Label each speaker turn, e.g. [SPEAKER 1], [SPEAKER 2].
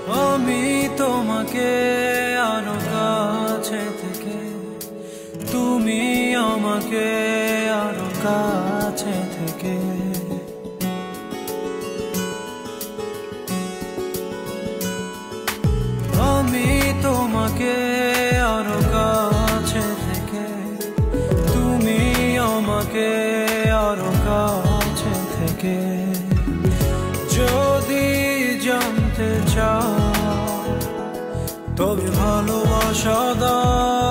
[SPEAKER 1] আমি তোমাকে আরো কাছে থেকে, তুমি আমাকে আরো কাছে থেকে। আমি তোমাকে আরো কাছে থেকে, তুমি আমাকে আরো কাছে থেকে। যদি জানতে চাও তবে ভালোবাসা দাও।